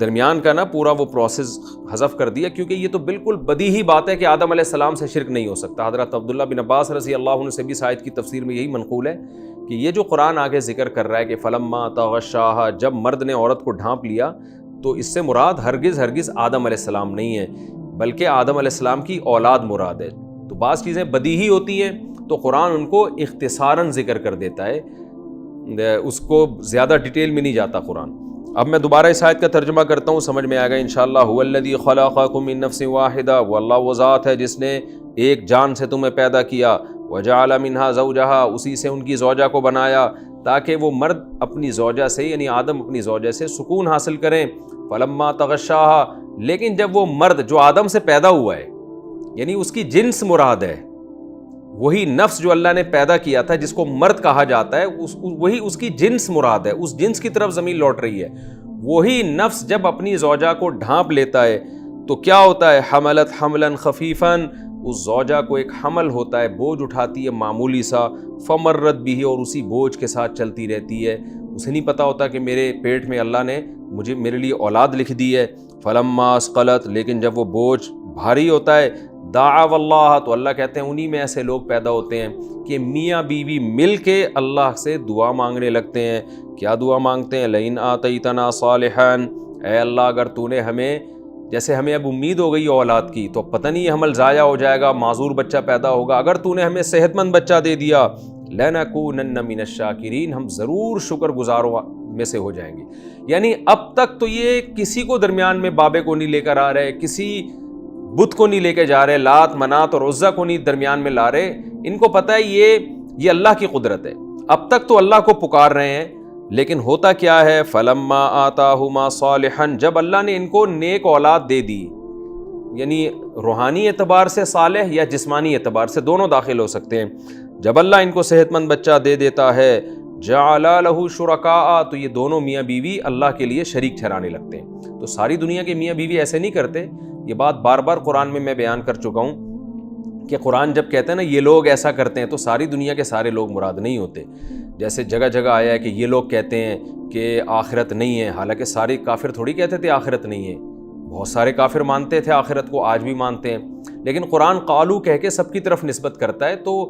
درمیان کا نا پورا وہ پروسیس حذف کر دیا، کیونکہ یہ تو بالکل بدیہی بات ہے کہ آدم علیہ السلام سے شرک نہیں ہو سکتا۔ حضرت عبداللہ بن عباس رضی اللہ عنہ سے بھی اس آیت کی تفسیر میں یہی منقول ہے کہ یہ جو قرآن آگے ذکر کر رہا ہے کہ فلما تغشاہا، جب مرد نے عورت کو ڈھانپ لیا، تو اس سے مراد ہرگز آدم علیہ السلام نہیں ہے، بلکہ آدم علیہ السلام کی اولاد مراد ہے۔ تو بعض چیزیں بدیہی ہوتی ہیں تو قرآن ان کو اختصاراً ذکر کر دیتا ہے، اس کو زیادہ ڈیٹیل میں نہیں جاتا قرآن۔ اب میں دوبارہ اس آیت کا ترجمہ کرتا ہوں، سمجھ میں آئے گا انشاءاللہ۔ هو الذی خلقکم من نفس واحدہ، وہ اللہ وہ ذات ہے جس نے ایک جان سے تمہیں پیدا کیا، وجعل منہا زوجہا، اسی سے ان کی زوجہ کو بنایا تاکہ وہ مرد اپنی زوجہ سے یعنی آدم اپنی زوجہ سے سکون حاصل کریں۔ فلما تغشاہا، لیکن جب وہ مرد جو آدم سے پیدا ہوا ہے یعنی اس کی جنس مراد ہے، وہی نفس جو اللہ نے پیدا کیا تھا جس کو مرد کہا جاتا ہے، وہی اس کی جنس مراد ہے، اس جنس کی طرف ضمیر لوٹ رہی ہے۔ وہی نفس جب اپنی زوجہ کو ڈھانپ لیتا ہے تو کیا ہوتا ہے؟ حملت حملا خفیفاً، اس زوجہ کو ایک حمل ہوتا ہے، بوجھ اٹھاتی ہے معمولی سا، فمرت بھی، اور اسی بوجھ کے ساتھ چلتی رہتی ہے۔ اسے نہیں پتہ ہوتا کہ میرے پیٹ میں اللہ نے میرے لیے اولاد لکھ دی ہے۔ فلما اسقلت، لیکن جب وہ بوجھ بھاری ہوتا ہے، دعوا اللہ، تو اللہ کہتے ہیں انہی میں ایسے لوگ پیدا ہوتے ہیں کہ میاں بیوی مل کے اللہ سے دعا مانگنے لگتے ہیں۔ کیا دعا مانگتے ہیں؟ لئن آتیتنا صالحا، اے اللہ اگر تو نے ہمیں، جیسے ہمیں اب امید ہو گئی اولاد کی تو پتہ نہیں حمل ضائع ہو جائے گا، معذور بچہ پیدا ہوگا، اگر تو نے ہمیں صحت مند بچہ دے دیا، لنکونن من الشاکرین، ہم ضرور شکر گزاروں میں سے ہو جائیں گے۔ یعنی اب تک تو یہ کسی کو درمیان میں بابے کو نہیں لے کر آ رہے، کسی بت کو نہیں لے کے جا رہے، لات منات اور عزا کو نہیں درمیان میں لا رہے، ان کو پتہ ہے یہ اللہ کی قدرت ہے۔ اب تک تو اللہ کو پکار رہے ہیں، لیکن ہوتا کیا ہے؟ فلما آتاہما صالحا، جب اللہ نے ان کو نیک اولاد دے دی، یعنی روحانی اعتبار سے صالح یا جسمانی اعتبار سے دونوں داخل ہو سکتے ہیں، جب اللہ ان کو صحت مند بچہ دے دیتا ہے، جعل لہ شرکاء، تو یہ دونوں میاں بیوی اللہ کے لیے شریک ٹھہرانے لگتے ہیں۔ تو ساری دنیا کے میاں بیوی ایسے نہیں کرتے، یہ بات بار بار قرآن میں بیان کر چکا ہوں کہ قرآن جب کہتے ہیں نا یہ لوگ ایسا کرتے ہیں تو ساری دنیا کے سارے لوگ مراد نہیں ہوتے۔ جیسے جگہ جگہ آیا ہے کہ یہ لوگ کہتے ہیں کہ آخرت نہیں ہے، حالانکہ سارے کافر تھوڑی کہتے تھے آخرت نہیں ہے، بہت سارے کافر مانتے تھے آخرت کو، آج بھی مانتے ہیں، لیکن قرآن قالو کہہ کے سب کی طرف نسبت کرتا ہے۔ تو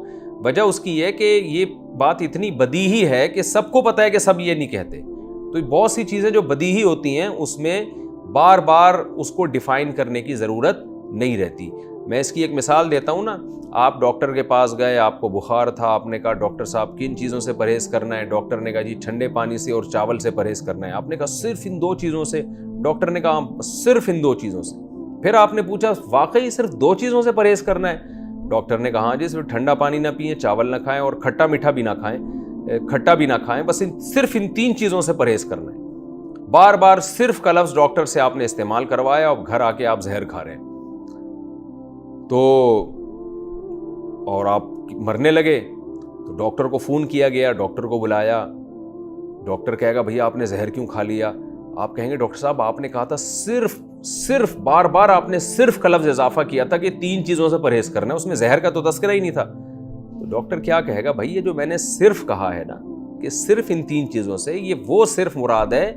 وجہ اس کی یہ کہ یہ بات اتنی بدیہی ہے کہ سب کو پتہ ہے کہ سب یہ نہیں کہتے۔ تو بہت سی چیزیں جو بدیہی ہوتی ہیں اس میں بار بار اس کو ڈیفائن کرنے کی ضرورت نہیں رہتی۔ میں اس کی ایک مثال دیتا ہوں نا، آپ ڈاکٹر کے پاس گئے، آپ کو بخار تھا، آپ نے کہا ڈاکٹر صاحب کن چیزوں سے پرہیز کرنا ہے؟ ڈاکٹر نے کہا جی ٹھنڈے پانی سے اور چاول سے پرہیز کرنا ہے۔ آپ نے کہا صرف ان دو چیزوں سے؟ ڈاکٹر نے کہا صرف ان دو چیزوں سے۔ پھر آپ نے پوچھا واقعی صرف دو چیزوں سے پرہیز کرنا ہے؟ ڈاکٹر نے کہا ہاں جی، صرف ٹھنڈا پانی نہ پئیں، چاول نہ کھائیں اور کھٹا میٹھا بھی نہ کھائیں، کھٹا بھی نہ کھائیں، بس صرف ان تین چیزوں سے پرہیز کرنا ہے۔ بار بار صرف کا لفظ ڈاکٹر سے آپ نے استعمال کروایا اور گھر آ کے آپ زہر کھا رہے ہیں تو، اور آپ مرنے لگے تو ڈاکٹر کو فون کیا گیا، ڈاکٹر کو بلایا، ڈاکٹر کہے گا بھئی آپ نے زہر کیوں کھا لیا؟ آپ کہیں گے ڈاکٹر صاحب آپ نے کہا تھا صرف بار بار آپ نے صرف کا لفظ اضافہ کیا تھا کہ تین چیزوں سے پرہیز کرنا ہے، اس میں زہر کا تو تذکرہ ہی نہیں تھا۔ تو ڈاکٹر کیا کہے گا؟ بھئی یہ جو میں نے صرف کہا ہے نا کہ صرف ان تین چیزوں سے، یہ وہ صرف مراد ہے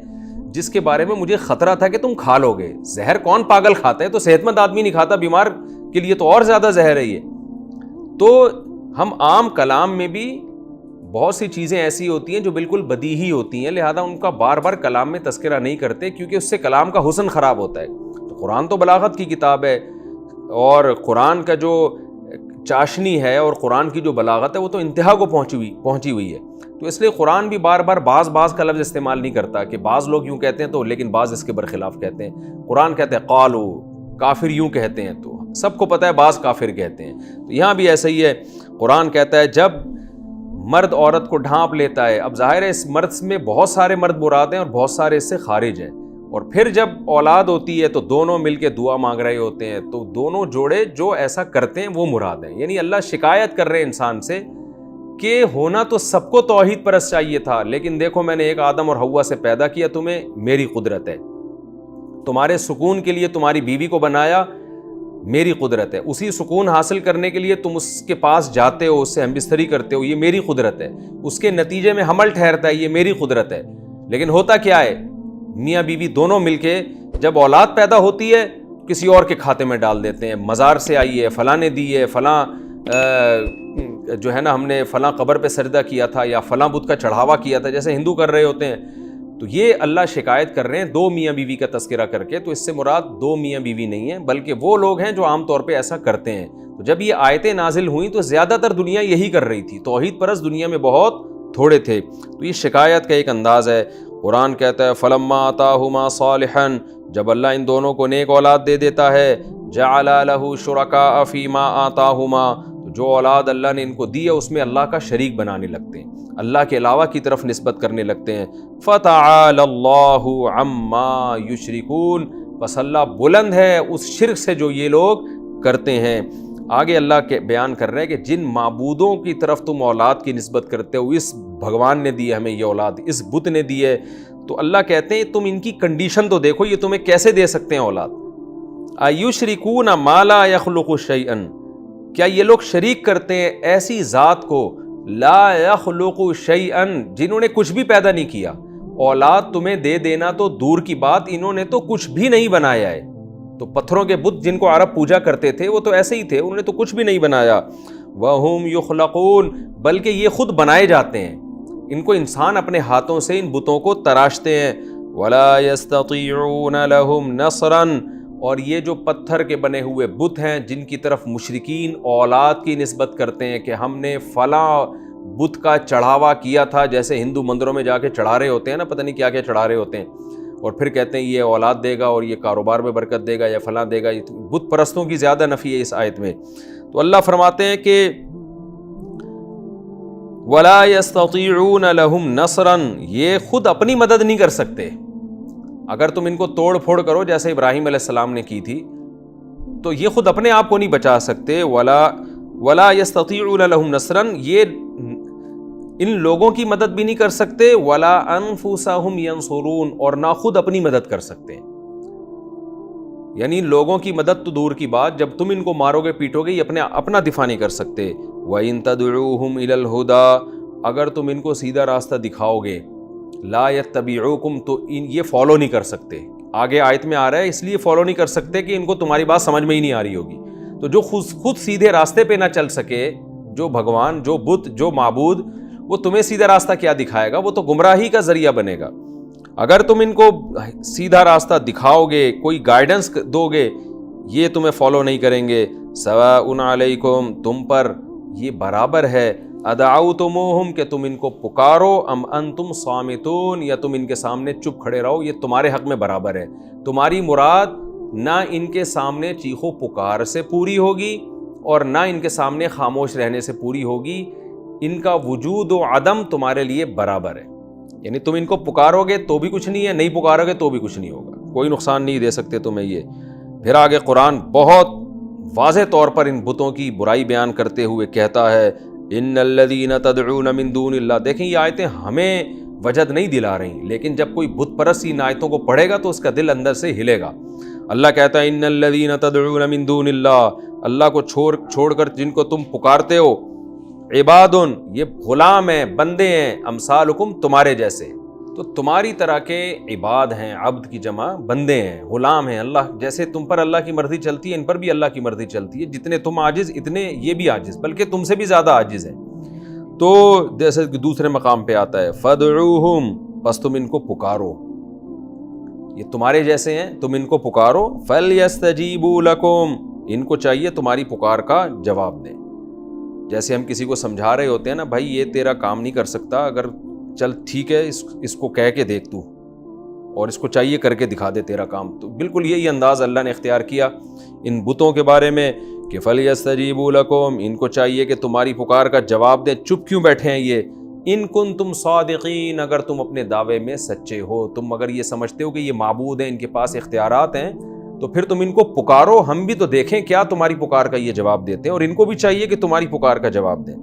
جس کے بارے میں مجھے خطرہ تھا کہ تم کھا لو گے۔ زہر کون پاگل کھاتا ہے؟ تو صحت مند آدمی نہیں کھاتا، بیمار کے لیے تو اور زیادہ زہر ہے یہ۔ تو ہم عام کلام میں بھی بہت سی چیزیں ایسی ہوتی ہیں جو بالکل بدیہی ہوتی ہیں، لہذا ان کا بار بار کلام میں تذکرہ نہیں کرتے کیونکہ اس سے کلام کا حسن خراب ہوتا ہے۔ تو قرآن تو بلاغت کی کتاب ہے، اور قرآن کا جو چاشنی ہے اور قرآن کی جو بلاغت ہے وہ تو انتہا کو پہنچی ہوئی ہے۔ تو اس لیے قرآن بھی بار بار بعض کا لفظ استعمال نہیں کرتا کہ بعض لوگ یوں کہتے ہیں تو لیکن بعض اس کے برخلاف کہتے ہیں۔ قرآن کہتے ہیں قالو، کافر یوں کہتے ہیں تو سب کو پتہ ہے بعض کافر کہتے ہیں، تو یہاں بھی ایسا ہی ہے۔ قرآن کہتا ہے جب مرد عورت کو ڈھانپ لیتا ہے، اب ظاہر ہے اس مرد میں بہت سارے مرد مراد ہیں اور بہت سارے اس سے خارج ہیں، اور پھر جب اولاد ہوتی ہے تو دونوں مل کے دعا مانگ رہے ہوتے ہیں، تو دونوں جوڑے جو ایسا کرتے ہیں وہ مراد ہیں۔ یعنی اللہ شکایت کر رہے ہیں انسان سے کہ ہونا تو سب کو توحید پرست چاہیے تھا، لیکن دیکھو میں نے ایک آدم اور حوا سے پیدا کیا، تمہیں میری قدرت ہے، تمہارے سکون کے لیے تمہاری بیوی کو بنایا، میری قدرت ہے، اسی سکون حاصل کرنے کے لیے تم اس کے پاس جاتے ہو، اس سے ہم بستری کرتے ہو، یہ میری قدرت ہے، اس کے نتیجے میں حمل ٹھہرتا ہے، یہ میری قدرت ہے۔ لیکن ہوتا کیا ہے؟ میاں بیوی دونوں مل کے جب اولاد پیدا ہوتی ہے کسی اور کے کھاتے میں ڈال دیتے ہیں، مزار سے آئی ہے، فلاں نے دی ہے، فلاں جو ہے نا ہم نے فلاں قبر پہ سجدہ کیا تھا یا فلاں بت کا چڑھاوا کیا تھا، جیسے ہندو کر رہے ہوتے ہیں. تو یہ اللہ شکایت کر رہے ہیں دو میاں بیوی کا تذکرہ کر کے. تو اس سے مراد دو میاں بیوی نہیں ہیں، بلکہ وہ لوگ ہیں جو عام طور پہ ایسا کرتے ہیں. تو جب یہ آیتیں نازل ہوئیں تو زیادہ تر دنیا یہی کر رہی تھی، توحید پرست دنیا میں بہت تھوڑے تھے. تو یہ شکایت کا ایک انداز ہے. قرآن کہتا ہے فلما آتاہما صالحا، جب اللہ ان دونوں کو نیک اولاد دے دیتا ہے، جعل لہ شرکاء فیما آتاہما، جو اولاد اللہ نے ان کو دی ہے اس میں اللہ کا شریک بنانے لگتے ہیں، اللہ کے علاوہ کی طرف نسبت کرنے لگتے ہیں. فتعالی اللہ عما یشرکون، پس اللہ بلند ہے اس شرک سے جو یہ لوگ کرتے ہیں. آگے اللہ کے بیان کر رہے ہیں کہ جن معبودوں کی طرف تم اولاد کی نسبت کرتے ہو، اس بھگوان نے دی ہے ہمیں یہ اولاد، اس بت نے دی ہے، تو اللہ کہتے ہیں تم ان کی کنڈیشن تو دیکھو، یہ تمہیں کیسے دے سکتے ہیں اولاد. ایشرکون ما لا یخلق شیئا، کیا یہ لوگ شریک کرتے ہیں ایسی ذات کو لا یخلق شیئا جنہوں نے کچھ بھی پیدا نہیں کیا. اولاد تمہیں دے دینا تو دور کی بات، انہوں نے تو کچھ بھی نہیں بنایا ہے. تو پتھروں کے بت جن کو عرب پوجا کرتے تھے وہ تو ایسے ہی تھے، انہوں نے تو کچھ بھی نہیں بنایا. وَهُمْ يُخْلَقُونَ، بلکہ یہ خود بنائے جاتے ہیں، ان کو انسان اپنے ہاتھوں سے ان بتوں کو تراشتے ہیں. وَلَا يَسْتَطِيعُونَ لَهُمْ نَصْرًا، اور یہ جو پتھر کے بنے ہوئے بت ہیں جن کی طرف مشرکین اولاد کی نسبت کرتے ہیں کہ ہم نے فلاں بت کا چڑھاوا کیا تھا، جیسے ہندو مندروں میں جا کے چڑھا رہے ہوتے ہیں نا، پتہ نہیں کیا کیا چڑھا رہے ہوتے ہیں، اور پھر کہتے ہیں یہ اولاد دے گا اور یہ کاروبار میں برکت دے گا یا فلاں دے گا. یہ بت پرستوں کی زیادہ نفی ہے اس آیت میں. تو اللہ فرماتے ہیں کہ وَلَا يَسْتَطِيعُونَ لَهُمْ نَصْرًا، یہ خود اپنی مدد نہیں کر سکتے. اگر تم ان کو توڑ پھوڑ کرو جیسے ابراہیم علیہ السلام نے کی تھی، تو یہ خود اپنے آپ کو نہیں بچا سکتے. وَلَا يَسْتَطِيعُونَ لَهُمْ نَصْرًا، یہ ان لوگوں کی مدد بھی نہیں کر سکتے. وَلَا أَنفُسَهُمْ يَنصُرُونَ، اور نہ خود اپنی مدد کر سکتے ہیں. یعنی لوگوں کی مدد تو دور کی بات، جب تم ان کو مارو گے پیٹو گے یہ اپنا دفاع نہیں کر سکتے. وَإِن تَدْعُوهُمْ إِلَى الْهُدَىٰ، اگر تم ان کو سیدھا راستہ دکھاؤ گے، لا يَتَّبِعُوكُمْ، تو یہ فالو نہیں کر سکتے. آگے آیت میں آ رہا ہے اس لیے فالو نہیں کر سکتے کہ ان کو تمہاری بات سمجھ میں ہی نہیں آ رہی ہوگی. تو جو خود سیدھے راستے پہ نہ چل سکے، جو بھگوان، جو بت، جو معبود، وہ تمہیں سیدھا راستہ کیا دکھائے گا؟ وہ تو گمراہی کا ذریعہ بنے گا. اگر تم ان کو سیدھا راستہ دکھاؤ گے، کوئی گائیڈنس دو گے، یہ تمہیں فالو نہیں کریں گے. سواء علیکم، تم پر یہ برابر ہے، ادعوتموہم، کہ تم ان کو پکارو، ام انتم صامتون، یا تم ان کے سامنے چپ کھڑے رہو، یہ تمہارے حق میں برابر ہے. تمہاری مراد نہ ان کے سامنے چیخو پکار سے پوری ہوگی اور نہ ان کے سامنے خاموش رہنے سے پوری ہوگی. ان کا وجود و عدم تمہارے لیے برابر ہے. یعنی تم ان کو پکارو گے تو بھی کچھ نہیں ہے، نہیں پکارو گے تو بھی کچھ نہیں ہوگا، کوئی نقصان نہیں دے سکتے تمہیں یہ. پھر آگے قرآن بہت واضح طور پر ان بتوں کی برائی بیان کرتے ہوئے کہتا ہے ان الذین تدعون من دون اللہ. دیکھیں یہ آیتیں ہمیں وجد نہیں دلا رہی، لیکن جب کوئی بت پرست ان آیتوں کو پڑھے گا تو اس کا دل اندر سے ہلے گا. اللہ کہتا ہے ان الذین تدعون من دون اللہ، اللہ کو چھوڑ کر جن کو تم پکارتے ہو، عباد، یہ غلام ہیں، بندے ہیں، امثالکم، تمہارے جیسے. تو تمہاری طرح کے عباد ہیں، عبد کی جمع بندے ہیں، غلام ہیں. اللہ جیسے تم پر اللہ کی مرضی چلتی ہے، ان پر بھی اللہ کی مرضی چلتی ہے. جتنے تم عاجز اتنے یہ بھی عاجز، بلکہ تم سے بھی زیادہ عاجز ہیں. تو جیسے دوسرے مقام پہ آتا ہے فدعوہم، بس تم ان کو پکارو، یہ تمہارے جیسے ہیں، تم ان کو پکارو. فلیستجیبوا لکم، ان کو چاہیے تمہاری پکار کا جواب دیں. جیسے ہم کسی کو سمجھا رہے ہوتے ہیں نا، بھائی یہ تیرا کام نہیں کر سکتا، اگر چل ٹھیک ہے اس کو کہہ کے دیکھ تو، اور اس کو چاہیے کر کے دکھا دے تیرا کام. تو بالکل یہی انداز اللہ نے اختیار کیا ان بتوں کے بارے میں کہ فلیستجیبوا لکم، ان کو چاہیے کہ تمہاری پکار کا جواب دیں. چپ کیوں بیٹھے ہیں یہ؟ ان کنتم صادقین، اگر تم اپنے دعوے میں سچے ہو، تم اگر یہ سمجھتے ہو کہ یہ معبود ہیں، ان کے پاس اختیارات ہیں، تو پھر تم ان کو پکارو، ہم بھی تو دیکھیں کیا تمہاری پکار کا یہ جواب دیتے ہیں، اور ان کو بھی چاہیے کہ تمہاری پکار کا جواب دیں.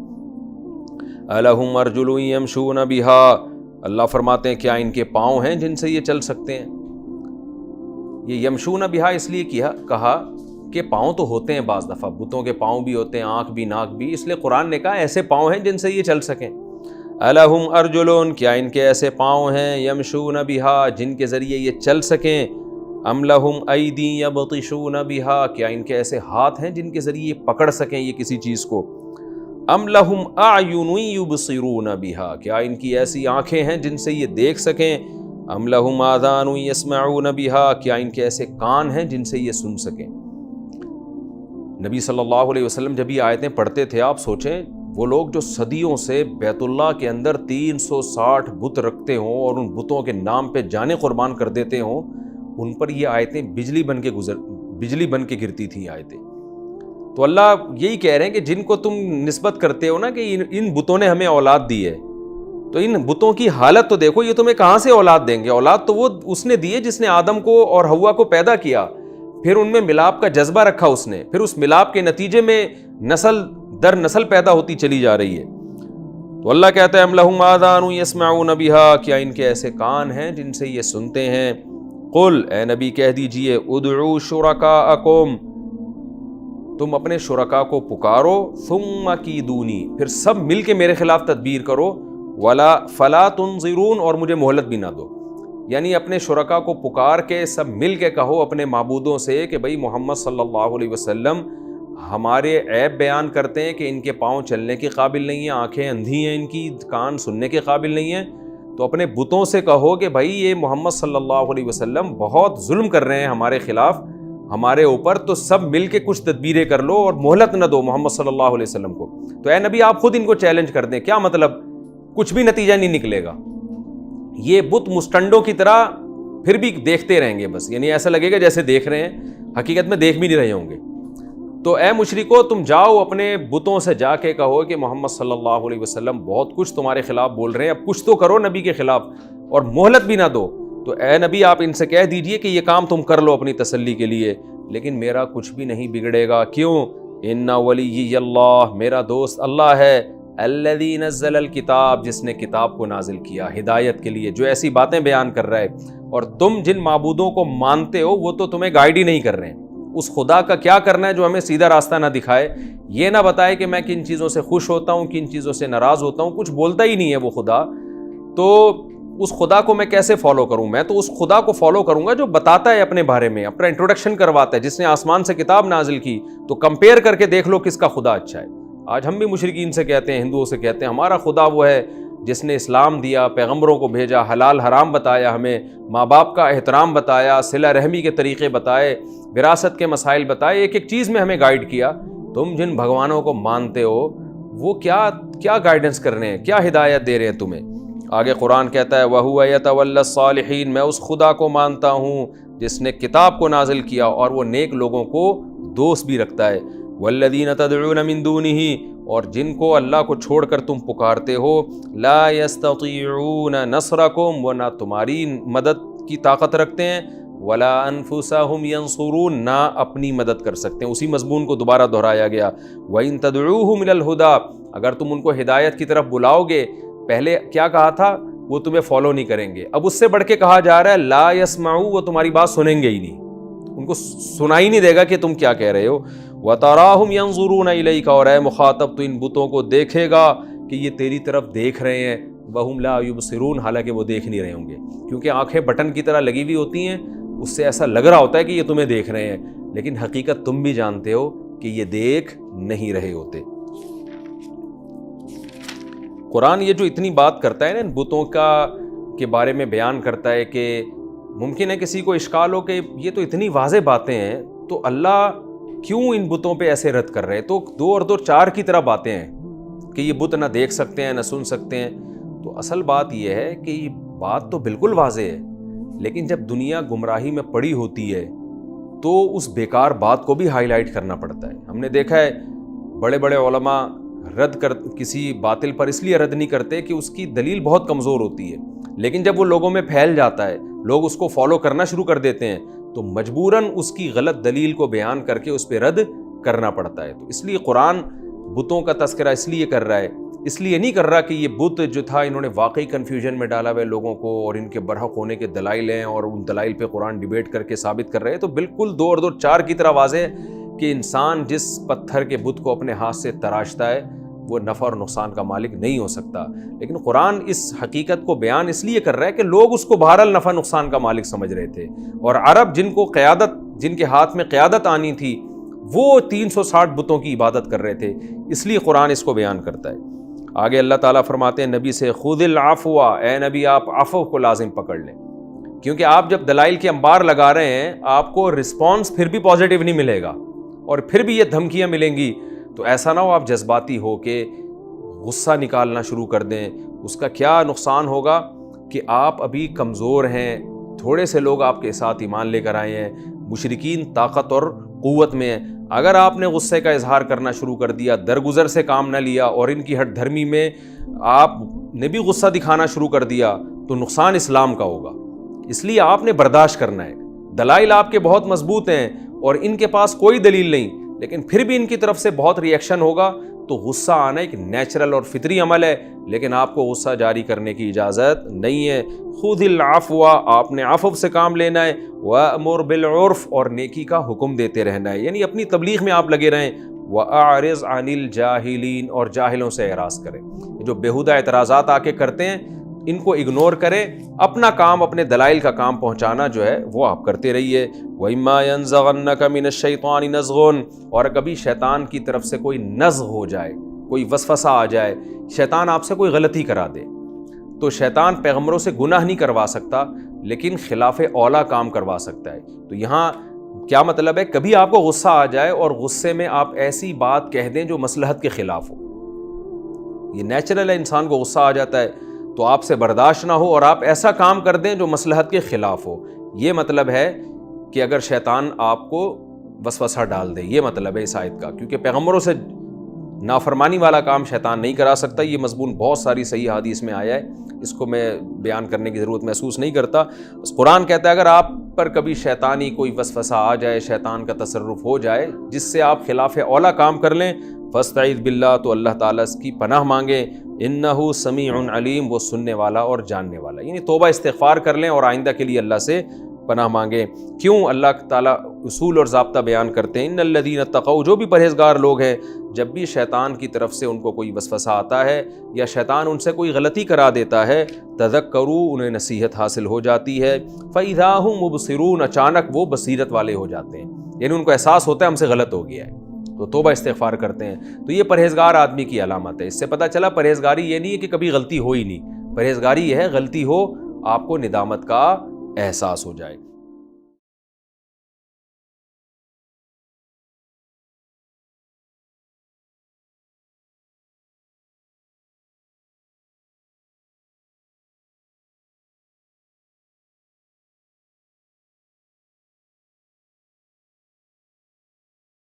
الہم ارجل یمشون بہا، اللہ فرماتے ہیں کیا ان کے پاؤں ہیں جن سے یہ چل سکتے ہیں؟ یہ یمشون بہا اس لیے کہا کہ پاؤں تو ہوتے ہیں، بعض دفعہ بتوں کے پاؤں بھی ہوتے ہیں، آنکھ بھی، ناک بھی، اس لیے قرآن نے کہا ایسے پاؤں ہیں جن سے یہ چل سکیں. الہم ارجل، کیا ان کے ایسے پاؤں ہیں، یمشون بہا، جن کے ذریعے یہ چل سکیں. ام لہم ایدی یبطشون بہا، کیا ان کے ایسے ہاتھ ہیں جن کے ذریعے پکڑ سکیں یہ کسی چیز کو؟ ام لہم اعین یبصرون بہا، کیا ان کی ایسی آنکھیں ہیں جن سے یہ دیکھ سکیں؟ ام لہم آذان یسمعون بہا، کیا ان کے ایسے کان ہیں جن سے یہ سن سکیں؟ نبی صلی اللہ علیہ وسلم جب یہ آیتیں پڑھتے تھے، آپ سوچیں وہ لوگ جو صدیوں سے بیت اللہ کے اندر 360 بت رکھتے ہوں اور ان بتوں کے نام پہ جانیں قربان کر دیتے ہوں، ان پر یہ آیتیں بجلی بن کے گرتی تھیں آیتیں۔ تو اللہ یہی کہہ رہے ہیں کہ جن کو تم نسبت کرتے ہو نا کہ ان بتوں نے ہمیں اولاد دی ہے، تو ان بتوں کی حالت تو دیکھو، یہ تمہیں کہاں سے اولاد دیں گے؟ اولاد تو وہ اس نے دی ہے جس نے آدم کو اور حوا کو پیدا کیا، پھر ان میں ملاپ کا جذبہ رکھا اس نے، پھر اس ملاپ کے نتیجے میں نسل در نسل پیدا ہوتی چلی جا رہی ہے۔ تو اللہ کہتا ہے ام لہم آذان یسمعون بہا، کیا ان کے ایسے کان ہیں جن سے یہ سنتے ہیں؟ قل، اے نبی کہہ دیجئے، ادعوا شرکاءکم، تم اپنے شرکا کو پکارو، ثم کیدونی، پھر سب مل کے میرے خلاف تدبیر کرو، فلا تنظرون، اور مجھے مہلت بھی نہ دو۔ یعنی اپنے شرکا کو پکار کے سب مل کے کہو اپنے معبودوں سے کہ بھئی محمد صلی اللہ علیہ وسلم ہمارے عیب بیان کرتے ہیں کہ ان کے پاؤں چلنے کے قابل نہیں ہیں، آنکھیں اندھی ہیں، ان کی کان سننے کے قابل نہیں ہیں، تو اپنے بتوں سے کہو کہ بھائی یہ محمد صلی اللہ علیہ وسلم بہت ظلم کر رہے ہیں ہمارے خلاف، ہمارے اوپر، تو سب مل کے کچھ تدبیریں کر لو اور مہلت نہ دو محمد صلی اللہ علیہ وسلم کو۔ تو اے نبی آپ خود ان کو چیلنج کر دیں، کیا مطلب؟ کچھ بھی نتیجہ نہیں نکلے گا، یہ بت مسٹنڈوں کی طرح پھر بھی دیکھتے رہیں گے بس، یعنی ایسا لگے گا جیسے دیکھ رہے ہیں، حقیقت میں دیکھ بھی نہیں رہے ہوں گے۔ تو اے مشرکو، تم جاؤ اپنے بتوں سے جا کے کہو کہ محمد صلی اللہ علیہ وسلم بہت کچھ تمہارے خلاف بول رہے ہیں، اب کچھ تو کرو نبی کے خلاف اور مہلت بھی نہ دو۔ تو اے نبی آپ ان سے کہہ دیجئے کہ یہ کام تم کر لو اپنی تسلی کے لیے، لیکن میرا کچھ بھی نہیں بگڑے گا۔ کیوں؟ ان ولی اللہ، میرا دوست اللہ ہے، الذی نزل الکتاب، جس نے کتاب کو نازل کیا ہدایت کے لیے، جو ایسی باتیں بیان کر رہا ہے، اور تم جن معبودوں کو مانتے ہو وہ تو تمہیں گائیڈ ہی نہیں کر رہے ہیں۔ اس خدا کا کیا کرنا ہے جو ہمیں سیدھا راستہ نہ دکھائے، یہ نہ بتائے کہ میں کن چیزوں سے خوش ہوتا ہوں، کن چیزوں سے ناراض ہوتا ہوں، کچھ بولتا ہی نہیں ہے وہ خدا، تو اس خدا کو میں کیسے فالو کروں؟ میں تو اس خدا کو فالو کروں گا جو بتاتا ہے اپنے بارے میں، اپنا انٹروڈکشن کرواتا ہے، جس نے آسمان سے کتاب نازل کی، تو کمپیئر کر کے دیکھ لو کس کا خدا اچھا ہے۔ آج ہم بھی مشرکین سے کہتے ہیں، ہندوؤں سے کہتے ہیں ہمارا خدا وہ ہے جس نے اسلام دیا، پیغمبروں کو بھیجا، حلال حرام بتایا، ہمیں ماں باپ کا احترام بتایا، صلہ رحمی کے طریقے بتائے، وراثت کے مسائل بتائے، ایک ایک چیز میں ہمیں گائیڈ کیا۔ تم جن بھگوانوں کو مانتے ہو وہ کیا گائیڈنس کر رہے ہیں، کیا ہدایت دے رہے ہیں تمہیں؟ آگے قرآن کہتا ہے وَهُوَ يَتَوَلَّى الصَّالِحِينَ، میں اس خدا کو مانتا ہوں جس نے کتاب کو نازل کیا اور وہ نیک لوگوں کو دوست بھی رکھتا ہے۔ وَالَّذِينَ تَدْعُونَ مِن دُونِهِ، اور جن کو اللہ کو چھوڑ کر تم پکارتے ہو، لَا يَسْتَطِيعُونَ نَصْرَكُمْ، وہ نہ تمہاری مدد کی طاقت رکھتے ہیں، وَلَا أَنفُسَهُمْ يَنصُرُونَ، نہ اپنی مدد کر سکتے ہیں۔ اسی مضمون کو دوبارہ دہرایا گیا، وَإِن تَدْعُوهُمْ إِلَى الْهُدَىٰ، اگر تم ان کو ہدایت کی طرف بلاؤ گے، پہلے کیا کہا تھا؟ وہ تمہیں فالو نہیں کریں گے، اب اس سے بڑھ کے کہا جا رہا ہے لا يسمعوا، وہ تمہاری بات سنیں گے ہی نہیں، ان کو سنائی نہیں دے گا کہ تم کیا کہہ رہے ہو۔ وَتَرَاهُمْ يَنظُرُونَ إِلَيْكَ، اور اے مخاطب تو ان بتوں کو دیکھے گا کہ یہ تیری طرف دیکھ رہے ہیں، وَهُمْ لَا يُبْصِرُونَ، حالانکہ وہ دیکھ نہیں رہے ہوں گے، کیونکہ آنکھیں بٹن کی طرح لگی ہوئی ہوتی ہیں، اس سے ایسا لگ رہا ہوتا ہے کہ یہ تمہیں دیکھ رہے ہیں، لیکن حقیقت تم بھی جانتے ہو کہ یہ دیکھ نہیں رہے ہوتے۔ قرآن یہ جو اتنی بات کرتا ہے نا ان بتوں کے بارے میں بیان کرتا ہے کہ ممکن ہے کسی کو اشکال ہو کہ یہ تو اتنی واضح باتیں ہیں، تو اللہ کیوں ان بتوں پہ ایسے رد کر رہے ہیں؟ تو 2 اور 2 4 کی طرح باتیں ہیں کہ یہ بت نہ دیکھ سکتے ہیں نہ سن سکتے ہیں۔ تو اصل بات یہ ہے کہ یہ بات تو بالکل واضح ہے، لیکن جب دنیا گمراہی میں پڑی ہوتی ہے تو اس بیکار بات کو بھی ہائی لائٹ کرنا پڑتا ہے۔ ہم نے دیکھا ہے بڑے بڑے علماء کسی باطل پر اس لیے رد نہیں کرتے کہ اس کی دلیل بہت کمزور ہوتی ہے، لیکن جب وہ لوگوں میں پھیل جاتا ہے، لوگ اس کو فالو کرنا شروع کر دیتے ہیں، تو مجبوراً اس کی غلط دلیل کو بیان کر کے اس پہ رد کرنا پڑتا ہے۔ تو اس لیے قرآن بتوں کا تذکرہ اس لیے کر رہا ہے، اس لیے نہیں کر رہا کہ یہ بت جو تھا انہوں نے واقعی کنفیوژن میں ڈالا ہوئے لوگوں کو اور ان کے برحق ہونے کے دلائل ہیں اور ان دلائل پہ قرآن ڈیبیٹ کر کے ثابت کر رہے ہیں۔ تو بالکل 2 اور 2 4 کی طرح واضح ہے کہ انسان جس پتھر کے بت کو اپنے ہاتھ سے تراشتا ہے وہ نفع اور نقصان کا مالک نہیں ہو سکتا. لیکن قرآن اس حقیقت کو بیان اس لیے کر رہا ہے کہ لوگ اس کو بہرحال نفع نقصان کا مالک سمجھ رہے تھے، اور عرب جن کے ہاتھ میں قیادت آنی تھی وہ 360 بتوں کی عبادت کر رہے تھے، اس لیے قرآن اس کو بیان کرتا ہے. آگے اللہ تعالیٰ فرماتے ہیں نبی سے، خذ العفو، اے نبی آپ عفو کو لازم پکڑ لیں، کیونکہ آپ جب دلائل کے انبار لگا رہے ہیں آپ کو رسپانس پھر بھی پازیٹیو نہیں ملے گا اور پھر بھی یہ دھمکیاں ملیں گی، تو ایسا نہ ہو آپ جذباتی ہو کے غصہ نکالنا شروع کر دیں. اس کا کیا نقصان ہوگا کہ آپ ابھی کمزور ہیں، تھوڑے سے لوگ آپ کے ساتھ ایمان لے کر آئے ہیں، مشرکین طاقت اور قوت میں ہیں. اگر آپ نے غصے کا اظہار کرنا شروع کر دیا، درگزر سے کام نہ لیا اور ان کی ہٹ دھرمی میں آپ نے بھی غصہ دکھانا شروع کر دیا، تو نقصان اسلام کا ہوگا. اس لیے آپ نے برداشت کرنا ہے. دلائل آپ کے بہت مضبوط ہیں اور ان کے پاس کوئی دلیل نہیں، لیکن پھر بھی ان کی طرف سے بہت ری ایکشن ہوگا، تو غصہ آنا ایک نیچرل اور فطری عمل ہے، لیکن آپ کو غصہ جاری کرنے کی اجازت نہیں ہے. خذ العفو، آپ نے عفو سے کام لینا ہے، وَأْمُرْ بِالْعُرْفِ، اور نیکی کا حکم دیتے رہنا ہے، یعنی اپنی تبلیغ میں آپ لگے رہیں. وَأَعْرِضْ عَنِ الْجَاهِلِينَ، اور جاہلوں سے اعراض کریں. جو بیہودہ اعتراضات آ کے کرتے ہیں ان کو اگنور کریں، اپنا کام، اپنے دلائل کا کام پہنچانا جو ہے وہ آپ کرتے رہیے. وَإِمَّا يَنزَغَنَّكَ مِنَ الشَّيْطَانِ نَزْغٌ، اور کبھی شیطان کی طرف سے کوئی نزغ ہو جائے، کوئی وسوسہ آ جائے، شیطان آپ سے کوئی غلطی کرا دے، تو شیطان پیغمبروں سے گناہ نہیں کروا سکتا لیکن خلاف اولا کام کروا سکتا ہے. تو یہاں کیا مطلب ہے، کبھی آپ کو غصہ آ جائے اور غصے میں آپ ایسی بات کہہ دیں جو مصلحت کے خلاف ہو. یہ نیچرل ہے، انسان کو غصہ آ جاتا ہے تو آپ سے برداشت نہ ہو اور آپ ایسا کام کر دیں جو مصلحت کے خلاف ہو. یہ مطلب ہے کہ اگر شیطان آپ کو وسوسہ ڈال دے، یہ مطلب ہے اس آیت کا، کیونکہ پیغمبروں سے نافرمانی والا کام شیطان نہیں کرا سکتا. یہ مضمون بہت ساری صحیح حدیث میں آیا ہے، اس کو میں بیان کرنے کی ضرورت محسوس نہیں کرتا. بس قرآن کہتا ہے اگر آپ پر کبھی شیطانی کوئی وسوسہ آ جائے، شیطان کا تصرف ہو جائے جس سے آپ خلاف اولا کام کر لیں، فاستعذ باللہ، تو اللہ تعالیٰ اس کی پناہ مانگیں. انہ سمیع علیم، وہ سننے والا اور جاننے والا، یعنی توبہ استغفار کر لیں اور آئندہ کے لیے اللہ سے پناہ مانگیں. کیوں اللہ تعالیٰ اصول اور ضابطہ بیان کرتے ہیں، ان الذین اتقوا، جو بھی پرہیزگار لوگ ہیں، جب بھی شیطان کی طرف سے ان کو کوئی وسوسہ آتا ہے یا شیطان ان سے کوئی غلطی کرا دیتا ہے، تذکروا، انہیں نصیحت حاصل ہو جاتی ہے، فاذا ھم مبصرون، اچانک وہ بصیرت والے ہو جاتے ہیں، یعنی ان کو احساس ہوتا ہے ہم سے غلط ہو گیا ہے، تو توبہ استغفار کرتے ہیں. تو یہ پرہیزگار آدمی کی علامت ہے. اس سے پتہ چلا پرہیزگاری یہ نہیں ہے کہ کبھی غلطی ہو ہی نہیں، پرہیزگاری یہ ہے غلطی ہو آپ کو ندامت کا احساس ہو جائے.